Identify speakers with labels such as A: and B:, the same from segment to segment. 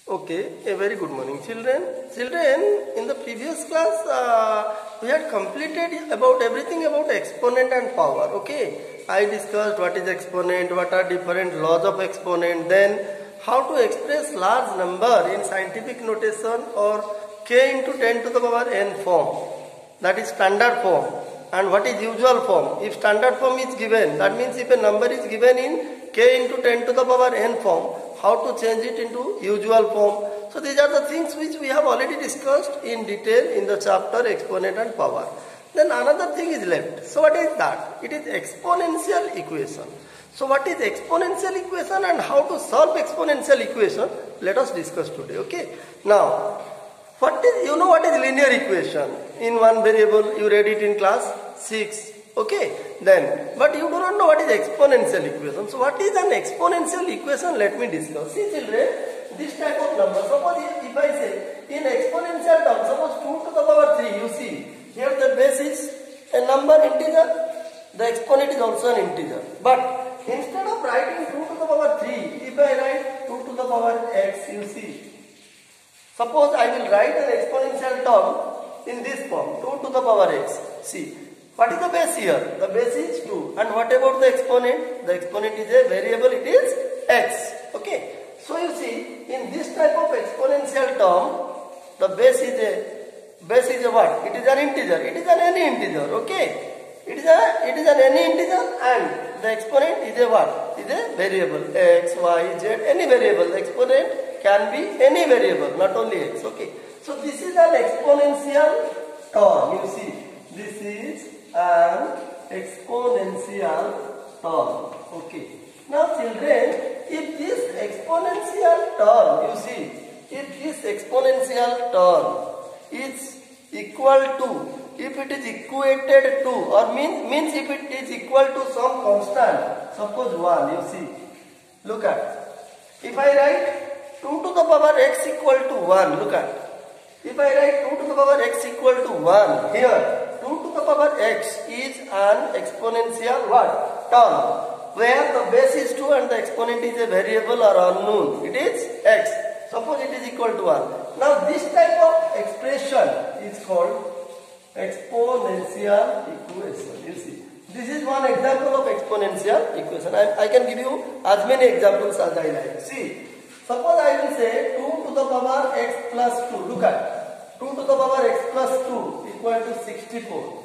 A: Okay, a very good morning, children. Children, in the previous class, we had completed about everything about exponent and power. Okay, I discussed what is exponent, what are different laws of exponent, then how to express large number in scientific notation or k into 10 to the power n form. That is standard form. And what is usual form? If standard form is given, that means if a number is given in k into 10 to the power n form, how to change it into usual form. So these are the things which we have already discussed in detail in the chapter exponent and power. Then another thing is left. So what is that? It is exponential equation. So what is exponential equation and how to solve exponential equation? Let us discuss today. Okay. Now, what is linear equation? In one variable, you read it in class 6. Okay, then, but you do not know what is exponential equation. So what is an exponential equation? Let me discuss. See children, this type of number, suppose if I say in exponential term, suppose 2 to the power 3, you see, here the base is a number integer, the exponent is also an integer. But instead of writing 2 to the power 3, if I write 2 to the power x, you see, suppose I will write an exponential term in this form, 2 to the power x, see. What is the base here? The base is 2. And what about the exponent? The exponent is a variable, it is x. Okay. So you see, in this type of exponential term, the base is a what? It is an integer. It is an any integer. Okay. It is an any integer and the exponent is a what? Is a variable. X, y, z, any variable. The exponent can be any variable, not only x. Okay. So this is an exponential term. You see, this is an exponential term. Okay. Now children, if this exponential term, you see, if this exponential term is equal to, if it is equated to, or means if it is equal to some constant, suppose 1, you see, look at, if I write 2 to the power x equal to 1, look at, if I write 2 to the power x equal to 1, here, 2 to the power x is an exponential what? Term, where the base is 2 and the exponent is a variable or unknown. It is x. Suppose it is equal to 1. Now this type of expression is called exponential equation. You see, this is one example of exponential equation. I can give you as many examples as I like. See, suppose I will say 2 to the power x plus 2. Look at 2 to the power x plus 2 equal to 64.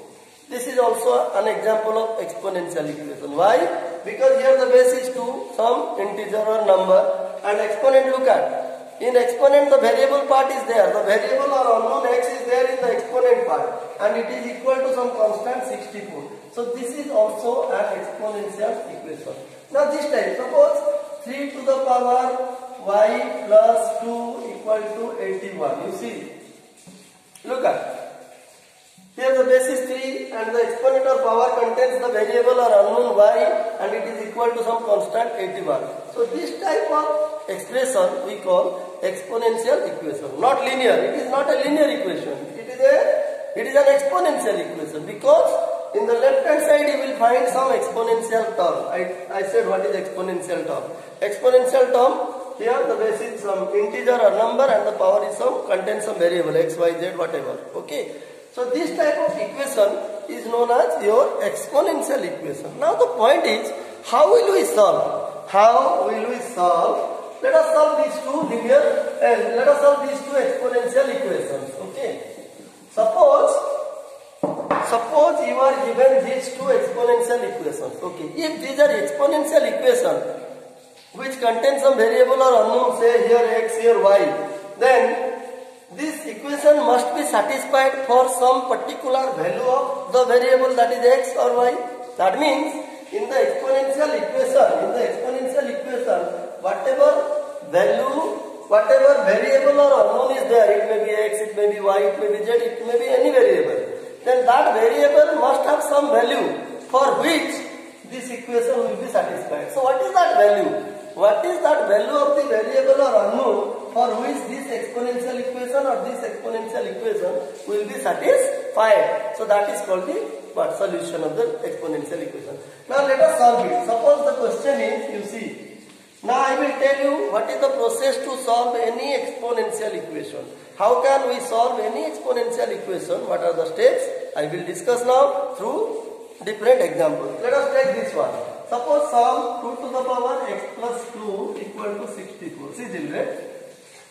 A: This is also an example of exponential equation. Why? Because here the base is 2, some integer or number, and exponent, look at. In exponent the variable part is there. The variable or unknown x is there in the exponent part, and it is equal to some constant 64. So this is also an exponential equation. Now this time, suppose 3 to the power y plus 2 equal to 81. You see, look at. Here the base is 3 and the exponent or power contains the variable or unknown y and it is equal to some constant 81. So this type of expression we call exponential equation. Not linear. It is not a linear equation. It is an exponential equation because in the left hand side you will find some exponential term. I said what is exponential term. Exponential term, here the base is some integer or number and the power is contains some variable x, y, z, whatever. Okay. So this type of equation is known as your exponential equation. Now the point is, how will we solve? How will we solve? Let us solve these two linear, let us solve these two exponential equations. Okay. Suppose you are given these two exponential equations. Okay. If these are exponential equations which contain some variable or unknown, say here x, here y, then this equation must be satisfied for some particular value of the variable, that is x or y. That means in the exponential equation, whatever value, whatever variable or unknown is there, it may be x, it may be y, it may be z, it may be any variable. Then that variable must have some value for which this equation will be satisfied. So what is that value? What is that value of the variable or unknown for which this exponential equation or this exponential equation will be satisfied? So that is called the solution of the exponential equation. Now let us solve it. Suppose the question is, you see, Now I will tell you what is the process to solve any exponential equation. How can we solve any exponential equation? What are the steps? I will discuss now through different examples. Let us take this one. Suppose solve 2 to the power x plus 2 equal to 64. See children,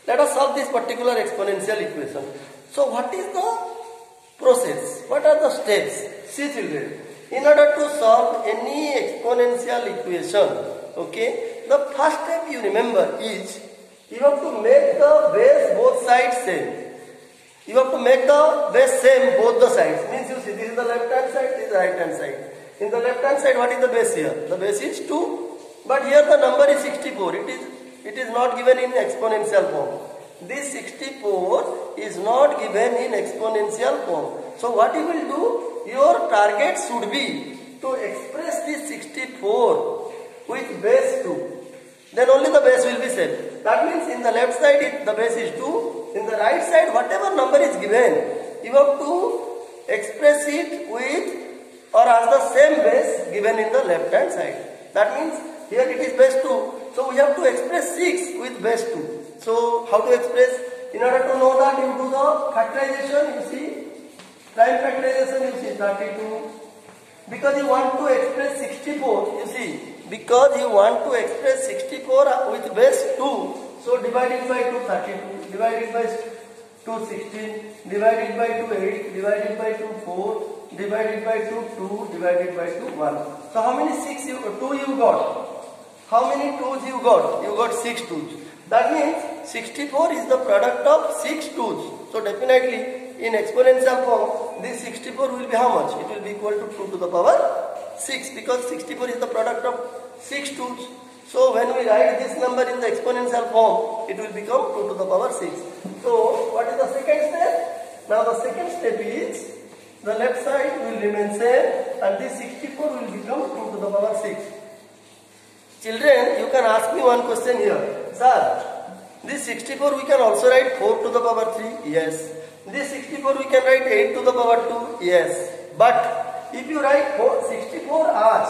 A: let us solve this particular exponential equation. So what is the process? What are the steps? See children, in order to solve any exponential equation, okay, the first step you remember is you have to make the base both sides same. You have to make the base same both the sides. Means you see, this is the left hand side, this is the right hand side. In the left hand side, what is the base here? The base is 2. But here the number is 64. It is not given in exponential form. This 64 is not given in exponential form. So what you will do? Your target should be to express this 64 with base 2. Then only the base will be same. That means in the left side the base is 2. In the right side whatever number is given, you have to express it with or as the same base given in the left hand side. That means here it is base 2. So we have to express 6 with base 2. So how to express? In order to know that, you do the factorization, you see. Prime factorization, you see 32. Because you want to express 64, you see. Because you want to express 64 with base 2. So divided by 2 32, divided by 2 16, divided by 2 8, divided by 2 4, divided by 2 2, divided by 2 1. So how many 2 you got? How many 2s you got? You got 6 2s. That means 64 is the product of 6 2s. So definitely in exponential form this 64 will be how much? It will be equal to 2 to the power 6, because 64 is the product of 6 2s. So when we write this number in the exponential form, it will become 2 to the power 6. So what is the second step? Now the second step is the left side will remain same and this 64 will become 2 to the power 6. Children, you can ask me one question here. Sir, this 64 we can also write 4 to the power 3. Yes. This 64 we can write 8 to the power 2. Yes. But if you write 64 as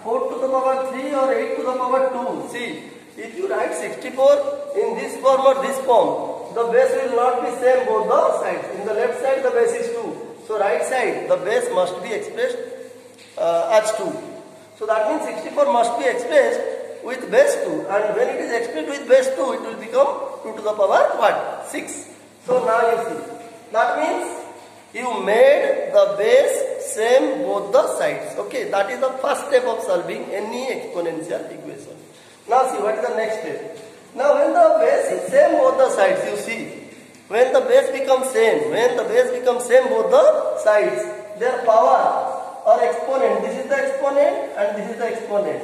A: 4 to the power 3 or 8 to the power 2. See, if you write 64 in this form or this form, the base will not be same both the sides. In the left side the base is 2. So right side the base must be expressed as 2. So that means 64 must be expressed with base 2. And when it is expressed with base 2, it will become 2 to the power what? 6. So now you see. That means you made the base same both the sides. Okay, that is the first step of solving any exponential equation. Now see what is the next step. Now when the base is same both the sides, you see. When the base becomes same, both the sides, their power or exponent, this is the exponent and this is the exponent.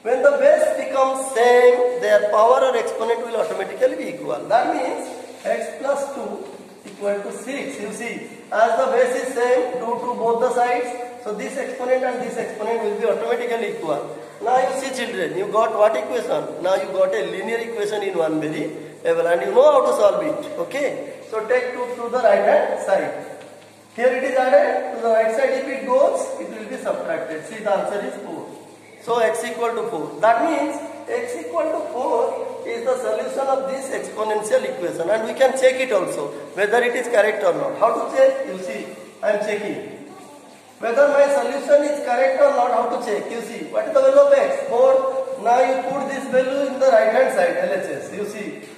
A: When the base becomes same, their power or exponent will automatically be equal. That means x plus 2 equal to 6. You see, as the base is same due to both the sides, so this exponent and this exponent will be automatically equal. Now you see children, you got what equation? Now you got a linear equation in one variable and you know how to solve it. Okay, so take 2 to the right hand side. Here it is added, to the right side if it goes, it will be subtracted. See, the answer is 4. So x equal to 4. That means x equal to 4 is the solution of this exponential equation, and we can check it also whether it is correct or not. How to check? You see, I am checking whether my solution is correct or not. How to check? You see, what is the value of x? 4. Now you put this value in the right hand side, LHS. You see,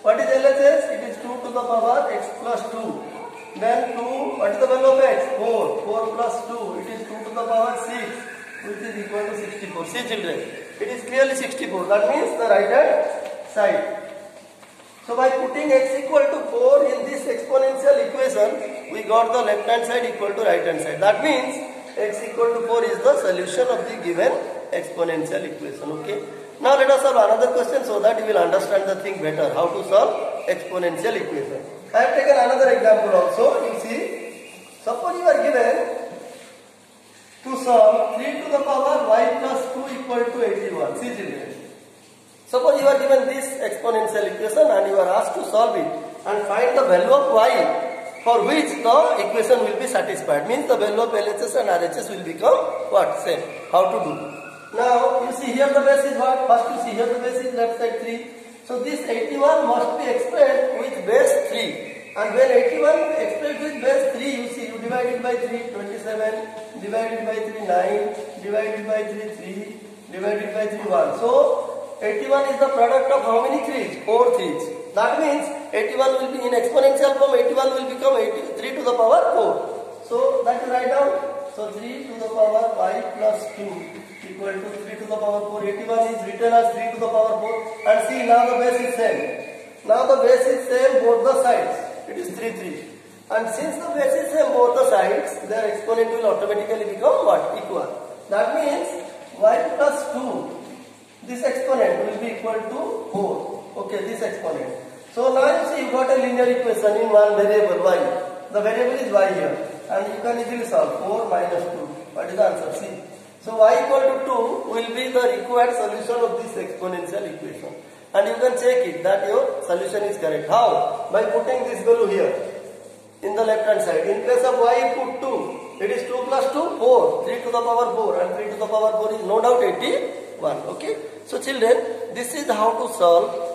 A: what is LHS? It is 2 to the power x plus 2. Then 2, what is the value of x? 4. 4 plus 2, it is 2 to the power 6, which is equal to 64. See children, it is clearly 64. That means the right hand side. So by putting x equal to 4 in this exponential equation, we got the left hand side equal to right hand side. That means x equal to 4 is the solution of the given exponential equation. Okay. Now let us solve another question so that you will understand the thing better. How to solve exponential equation. I have taken another example also. You see, suppose you are given to solve 3 to the power y plus 2 equal to 81. See children. Suppose you are given this exponential equation and you are asked to solve it and find the value of y for which the equation will be satisfied. Means the value of LHS and RHS will become what? Same. How to do? Now you see here the base is what? First you see here the base is left side 3. So this 81 must be expressed with base 3. And when 81 expressed with base 3, you see you divide it by 3, 27, divided by 3, 9, divided by 3, 3, divided by 3, 1. So 81 is the product of how many 3's? 4 3's. That means 81 will be in exponential form, 81 will become 3 to the power 4. So that is write down. So 3 to the power 5 plus 2 equal to 3 to the power 4. 81 is written as 3 to the power 4. And see, now the base is same. Now the base is same both the sides. It is 3 3. And since the base is same both the sides, their exponent will automatically become what? Equal. That means y plus 2. This exponent will be equal to 4. Okay, this exponent. So now you see you got a linear equation in one variable y. The variable is y here. And you can easily solve 4 minus 2. What is the answer? See. So y equal to 2 will be the required solution of this exponential equation. And you can check it that your solution is correct. How? By putting this value here in the left hand side. In place of y you put 2. It is 2 plus 2, 4. 3 to the power 4. And 3 to the power 4 is no doubt 81. Okay. So children, this is how to solve.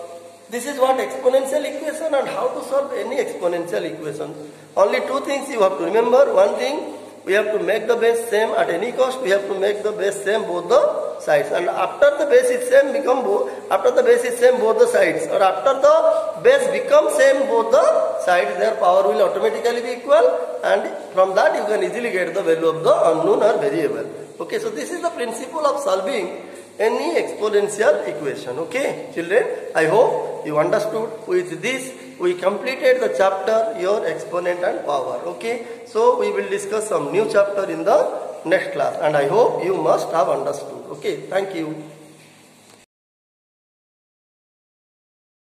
A: This is what exponential equation and how to solve any exponential equation. Only two things you have to remember. One thing, we have to make the base same at any cost. We have to make the base same both the sides. And after the base is same become both. After the base is same both the sides. Or after the base becomes same both the sides, their power will automatically be equal. And from that you can easily get the value of the unknown or variable. Okay, so this is the principle of solving any exponential equation. Okay, children, I hope you understood. With this, we completed the chapter, your exponent and power. Okay, so we will discuss some new chapter in the next class, and I hope you must have understood. Okay, thank you.